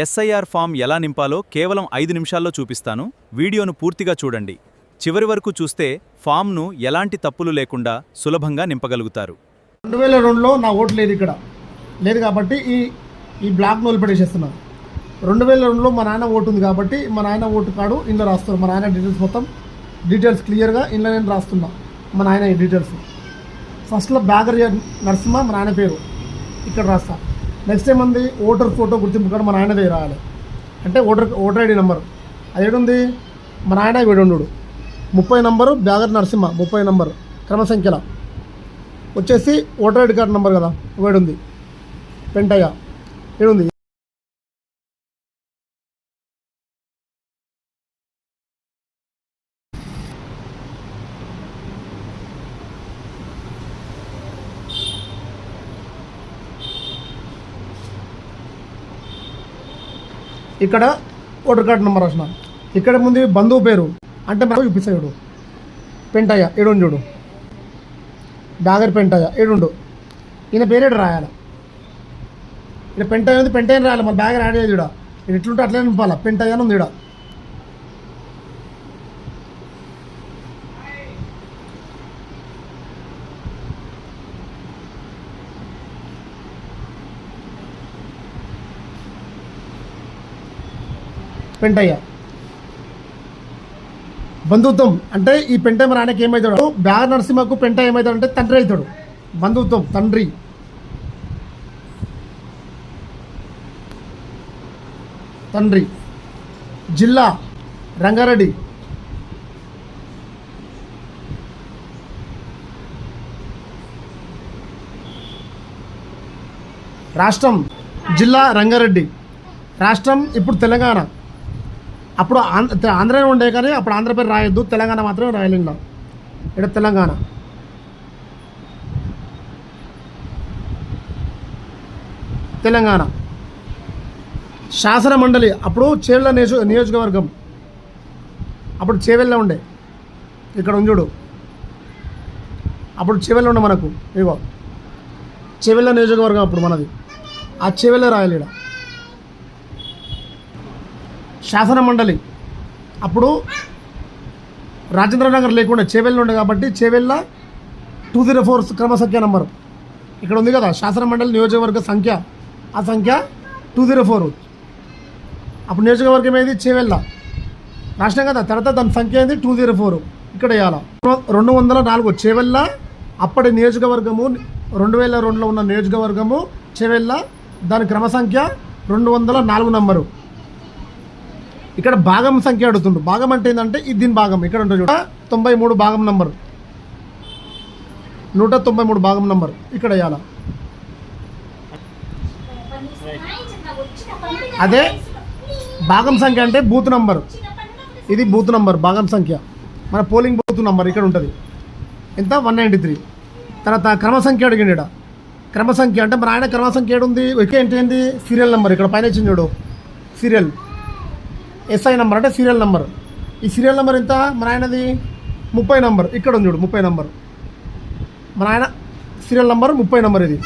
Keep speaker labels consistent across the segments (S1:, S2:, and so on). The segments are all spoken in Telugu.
S1: ఎస్ఐఆర్ ఫామ్ ఎలా నింపాలో కేవలం 5 నిమిషాల్లో చూపిస్తాను. వీడియోను పూర్తిగా చూడండి. చివరి వరకు చూస్తే ఫామ్ను ఎలాంటి తప్పులు లేకుండా సులభంగా నింపగలుగుతారు.
S2: 2002లో నా ఓటు లేదు, ఇక్కడ లేదు కాబట్టి ఈ బ్లాక్ వదిలిపెట్టేసేస్తున్నాను. 2002లో మా నాయన ఓటు ఉంది కాబట్టి మా నాయన ఓటు కార్డు ఇందులో రాస్తున్నాను. మా నాయన డీటెయిల్స్ మొత్తం డీటెయిల్స్ క్లియర్గా ఇందులో నేను రాస్తున్నా. మా నాయన ఈ డీటెయిల్స్ ఫస్ట్లో బ్యాగర్ నరసింహ మా నాయన పేరు ఇక్కడ రాస్తా. నెక్స్ట్ ఏముంది, ఓటర్ ఫోటో గుర్తింపు కార్డు మా నాయనదే రాయాలి. అంటే ఓటర్ ఐడి నెంబర్ అది ఏడుంది, మా నాయన వీడుండు 30 నంబరు బ్యాగర్ నరసింహ 30 నంబరు క్రమసంఖ్యల వచ్చేసి ఓటర్ ఐడి కార్డు నెంబర్ కదా వేడుంది పెంటయ్య ఏడుంది. ఇక్కడ ఓటర్ కార్డు నెంబర్ రాసిన. ఇక్కడ ముందు బంధువు పేరు అంటే మనం చూపిస్తాడు పెంటయ్య ఏడుండు చూడు, బ్యాగర్ పెంటయ్య ఏడుండు. ఈయన పేరేడు రాయాలి. ఇక్కడ పెంటయ్య ఉంది, పెంటయ్యని రాయాలి. మన బ్యాగర్ యాడ్ అయ్యేది ఇక్కడ ఎట్లుంటే అట్లనే నింపాలి. పెంటయ్య అని ఉంది ఇక్కడ. పెంటయ్య బంధుత్వం అంటే ఈ పెంటయ్య మన ఆయనకి ఏమవుతాడు, బ్యాగర్ నరసింహకు పెంటయ్య ఏమవుతాడు అంటే తండ్రి అవుతాడు. బంధుత్వం తండ్రి. తండ్రి. జిల్లా రంగారెడ్డి. రాష్ట్రం జిల్లా రంగారెడ్డి. రాష్ట్రం ఇప్పుడు తెలంగాణ. అప్పుడు ఆంధ్రనే ఉండే కానీ అప్పుడు ఆంధ్ర పేరు రాయొద్దు, తెలంగాణ మాత్రమే రాయాలి. ఇక్కడ తెలంగాణ. తెలంగాణ శాసన మండలి అప్పుడు చేవెళ్ళ నియోజకవర్గం. అప్పుడు చేవెళ్ళ ఉండే, ఇక్కడ ఉంజుడు. అప్పుడు చేవెళ్ళ ఉండే మనకు, ఇగో చేవెళ్ళ నియోజకవర్గం అప్పుడు మనది. ఆ చేవెళ్ళ రాయాలి ఇక్కడ. శాసన మండలి అప్పుడు రాజేంద్రనగర్ లేకుండా చేవెళ్ళ ఉండే కాబట్టి చేవెళ్ళ 204 క్రమసంఖ్య నంబరు ఇక్కడ ఉంది కదా. శాసన మండలి నియోజకవర్గ సంఖ్య, ఆ సంఖ్య 204. అప్పుడు నియోజకవర్గం ఏది చేవెళ్ళ రాష్ట్రం కదా. తర్వాత దాని సంఖ్య ఏంది 204. ఇక్కడ వేయాల 204 చేవెళ్ళ. అప్పటి నియోజకవర్గము 2002లో ఉన్న నియోజకవర్గము చేవెళ్ళ. దాని క్రమసంఖ్య 204 నంబరు. ఇక్కడ భాగం సంఖ్య అడుగుతుండు. భాగం అంటే ఏంటంటే ఇది దీని భాగం ఇక్కడ ఉంటుంది. 193 భాగం నంబర్, 193 భాగం నంబర్ ఇక్కడ వేయాల. అదే భాగం సంఖ్య అంటే బూత్ నంబర్. ఇది బూత్ నంబర్, భాగం సంఖ్య. మన పోలింగ్ బూత్ నంబర్ ఇక్కడ ఉంటుంది. ఎంత 193. తర్వాత క్రమసంఖ్య అడిగింది ఇక్కడ. క్రమసంఖ్య అంటే మన ఆయన క్రమసంఖ్య ఏడుంది, ఏంటి సీరియల్ నెంబర్ ఇక్కడ పైన ఇచ్చింది చూడు. సీరియల్ ఎస్ఐ నెంబర్ అంటే సీరియల్ నెంబర్. ఈ సీరియల్ నెంబర్ ఎంత మన ఆయనది 30 నంబర్ ఇక్కడ ఉంది చూడు. 30 నంబర్ మన ఆయన సీరియల్ నెంబర్ 30 నంబర్. ఇది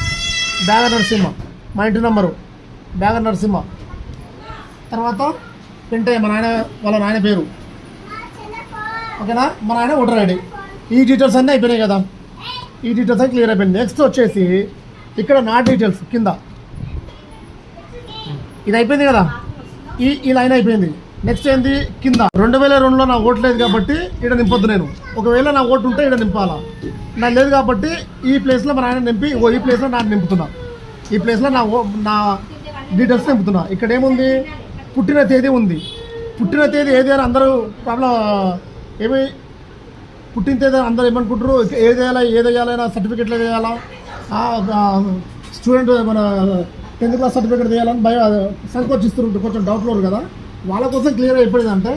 S2: బ్యాగర్ నరసింహ మా ఇంటి నెంబరు బ్యాగర్ నరసింహ. తర్వాత పెంటయ్య మన ఆయన వాళ్ళ నాయన పేరు. ఓకేనా. మన ఆయన ఓటర్ ఐడి. ఈ డీటెయిల్స్ అన్నీ అయిపోయినాయి కదా. ఈ డీటెయిల్స్ అన్నీ క్లియర్ అయిపోయింది. నెక్స్ట్ వచ్చేసి ఇక్కడ నా డీటెయిల్స్ కింద ఇది అయిపోయింది కదా. ఈ లైన్ అయిపోయింది. నెక్స్ట్ ఏంది కింద 2002లో నా ఓటు లేదు కాబట్టి ఇక్కడ నింపొద్దు నేను. ఒకవేళ నా ఓటు ఉంటే ఇక్కడ నింపాలా. నాకు లేదు కాబట్టి ఈ ప్లేస్లో మా నాయన నింపి ఈ ప్లేస్లో నాకు నింపుతున్నా. ఈ ప్లేస్లో నా డీటెయిల్స్ నింపుతున్నా. ఇక్కడ ఏముంది, పుట్టిన తేదీ ఉంది. పుట్టిన తేదీ ఏది అని అందరూ ప్రాబ్లం ఏమి, పుట్టిన తేదీ అందరూ ఏమనుకుంటారు, ఏది వేయాలైనా సర్టిఫికెట్లు ఏది వేయాలా, స్టూడెంట్ మన 10th క్లాస్ సర్టిఫికేట్ వేయాలని సంకోచిస్తున్నారు. కొంచెం డౌట్లు కదా. వాళ్ళ కోసం క్లియర్ అయిపోయింది. అంటే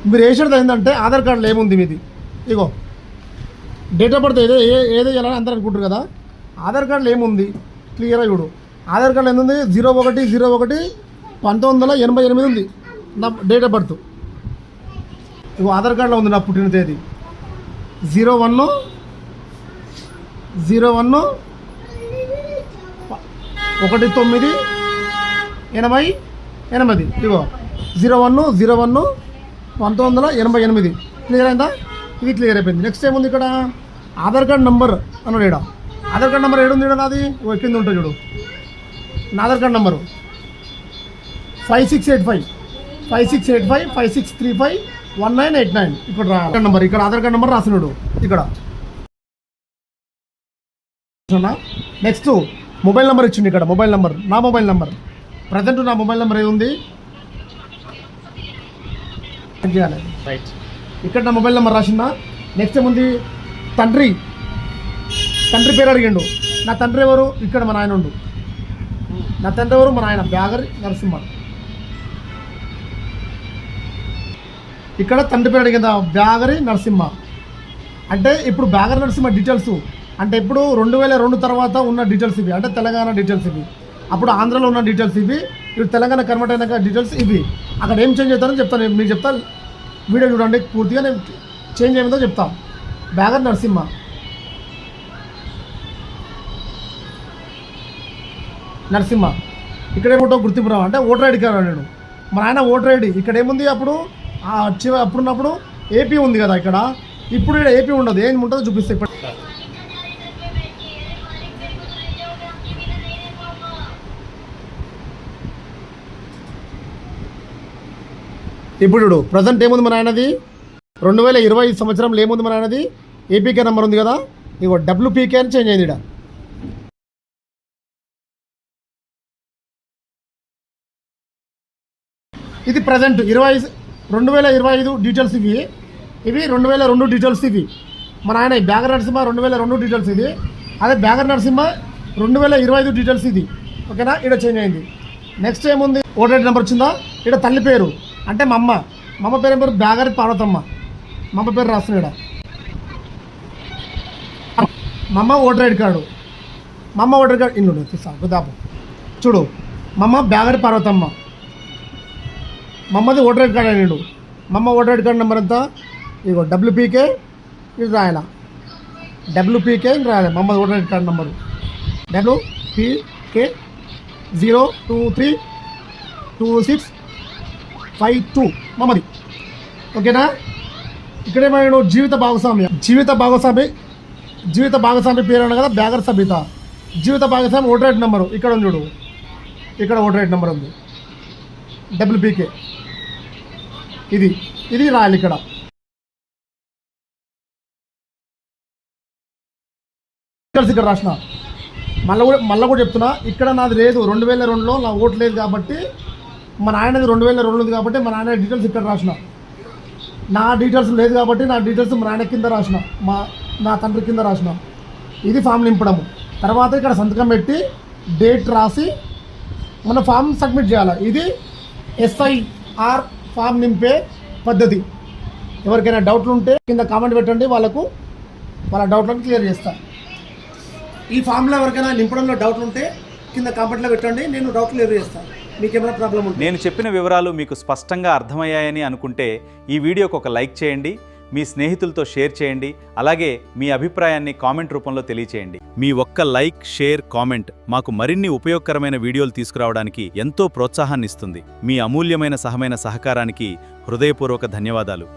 S2: మీరు వేసేది ఏంటంటే ఆధార్ కార్డులో ఏముంది మీది, ఇగో డేట్ ఆఫ్ బర్త్ ఏదో వేయాలని అందరూ అనుకుంటారు కదా. ఆధార్ కార్డులో ఏముంది క్లియర్గా చూడు. ఆధార్ కార్డులో ఏంది 01/01/1988 ఉంది నా డేట్ ఆఫ్ బర్త్. ఇగో ఆధార్ కార్డులో ఉంది నా పుట్టిన తేదీ 01/01/1988. 88 ఇదిగో 01/01/1988 క్లియర్ అయిందా? ఇది క్లియర్ అయిపోయింది. నెక్స్ట్ ఏముంది ఇక్కడ? ఆధార్ కార్డ్ నెంబర్ అన్నాడు ఇక్కడ. ఆధార్ కార్డ్ నెంబర్ ఏడుంది ఇక్కడ? నాది కింద ఉంటుంది చూడు. నా ఆధార్ కార్డ్ నెంబరు 5685 ఇక్కడ రా నెంబర్. ఇక్కడ ఆధార్ కార్డ్ నెంబర్ రాసినాడు ఇక్కడ. నెక్స్ట్ మొబైల్ నెంబర్ ఇచ్చింది ఇక్కడ. మొబైల్ నెంబర్ నా మొబైల్ నెంబర్ ప్రజెంట్ నా మొబైల్ నెంబర్ ఏముంది చేయాలి. రైట్, ఇక్కడ నా మొబైల్ నెంబర్ రాసిందా. నెక్స్ట్ ఏముంది? తండ్రి పేరు అడిగిండు. నా తండ్రి ఎవరు? ఇక్కడ మా నాయన ఉండు. నా తండ్రి ఎవరు? మా నాయన బ్యాగరి నరసింహ. ఇక్కడ తండ్రి పేరు అడిగిందా? బ్యాగరి నరసింహ. అంటే ఇప్పుడు బ్యాగరి నరసింహ డీటెయిల్స్ అంటే ఇప్పుడు 2002 తర్వాత ఉన్న డీటెయిల్స్ ఇవి. అంటే తెలంగాణ డీటెయిల్స్ ఇవి. అప్పుడు ఆంధ్రలో ఉన్న డీటెయిల్స్ ఇవి. ఇప్పుడు తెలంగాణ కన్వర్ట్ అయినాక డీటెయిల్స్ ఇవి. అక్కడ ఏం చేంజ్ అవుతారని చెప్తాను. మీకు చెప్తా, వీడియో చూడండి పూర్తిగా. నేను చేంజ్ ఏమిందో చెప్తాను. బ్యాగర్ నరసింహ ఇక్కడ ఏమిటో గుర్తింపు రావు అంటే ఓటర్ ఐడి కార్డు నేను. మా ఆయన ఓటర్ ఐడి ఇక్కడ ఏముంది? అప్పుడు అప్పుడున్నప్పుడు ఏపీ ఉంది కదా ఇక్కడ. ఇప్పుడు ఇక్కడ ఏపీ ఉండదు. ఏం ఉంటుందో చూపిస్తే ఇప్పుడు ప్రజెంట్ ఏముంది మన ఆయనది? 2020 సంవత్సరంలో ఏముంది మన ఆయనది? ఏపీకే నెంబర్ ఉంది కదా. ఇగో డబ్ల్యూపీకే అని చేంజ్ అయింది ఇక్కడ. ఇది ప్రజెంట్ 2025 డీటెయిల్స్ ఇవి. 2002 డీటెయిల్స్ ఇవి. మన ఆయన బ్యాగర్ నరసింహ 2002 డీటెయిల్స్ ఇది. అదే బ్యాగర్ నరసింహ 2025 డీటెయిల్స్ ఇది. ఓకేనా? ఇక్కడ చేంజ్ అయింది. నెక్స్ట్ ఏముంది? ఓటర్ ఐడి నెంబర్ వచ్చిందా? ఇక్కడ తల్లి పేరు అంటే మా అమ్మ పేరు ఏం పేరు? బ్యాగరి పార్వతమ్మ. మా అమ్మ పేరు రాస్తున్నాడు. మా అమ్మ ఓటర్ ఐడి కార్డు. మా అమ్మ ఓటర్ కార్డు ఇల్లు తీసా గుదాపు చూడు. మా అమ్మ బ్యాగరి పార్వతమ్మ. మా అమ్మది ఓటర్ ఐడి కార్డు అయినాడు. మా అమ్మ ఓటర్ ఐడి కార్డు నెంబర్ ఎంత? ఇగో డబ్ల్యూపీకే ఇది రాయాల. డబ్ల్యూపీకే రాయాలి. మా అమ్మది voter ID card number WPK 0232652 మమ్మది. ఓకేనా? ఇక్కడేమైనా జీవిత భాగస్వామి పేరు అన్న కదా బ్యాగర్ సబిత. జీవిత భాగస్వామి ఓటర్ ఐడి నెంబరు ఇక్కడ ఉంది చూడు. ఇక్కడ ఓటర్ ఐడి నెంబర్ ఉంది WPK. ఇది రాయాలి ఇక్కడ. ఇక్కడ రాసిన మళ్ళీ కూడా చెప్తున్నా. ఇక్కడ నాది లేదు 2002లో నా ఓటు లేదు కాబట్టి, మా నాయనది 2002 ఉంది కాబట్టి మా నాయన డీటెయిల్స్ ఇక్కడ రాసిన. నా డీటెయిల్స్ లేదు కాబట్టి నా డీటెయిల్స్ మా నాయన కింద రాసిన, నా తండ్రి కింద రాసిన. ఇది ఫామ్ నింపడము. తర్వాత ఇక్కడ సంతకం పెట్టి డేట్ రాసి మన ఫామ్ సబ్మిట్ చేయాలి. ఇది SIR ఫామ్ నింపే పద్ధతి. ఎవరికైనా డౌట్లు ఉంటే కింద కామెంట్ పెట్టండి. వాళ్ళ డౌట్లను క్లియర్ చేస్తాను. ఈ ఫామ్లో ఎవరికైనా నింపడంలో డౌట్లు ఉంటే కింద కామెంట్లో పెట్టండి. నేను డౌట్ క్లియర్ చేస్తాను. మీకు ఏమైనా ప్రాబ్లం ఉంటే.
S1: నేను చెప్పిన వివరాలు మీకు స్పష్టంగా అర్థమయ్యాయని అనుకుంటే ఈ వీడియోకి ఒక లైక్ చేయండి. మీ స్నేహితులతో షేర్ చేయండి. అలాగే మీ అభిప్రాయాన్ని కామెంట్ రూపంలో తెలియచేయండి. మీ ఒక్క లైక్, షేర్, కామెంట్ మాకు మరిన్ని ఉపయోగకరమైన వీడియోలు తీసుకురావడానికి ఎంతో ప్రోత్సాహాన్ని ఇస్తుంది. మీ అమూల్యమైన సహకారానికి హృదయపూర్వక ధన్యవాదాలు.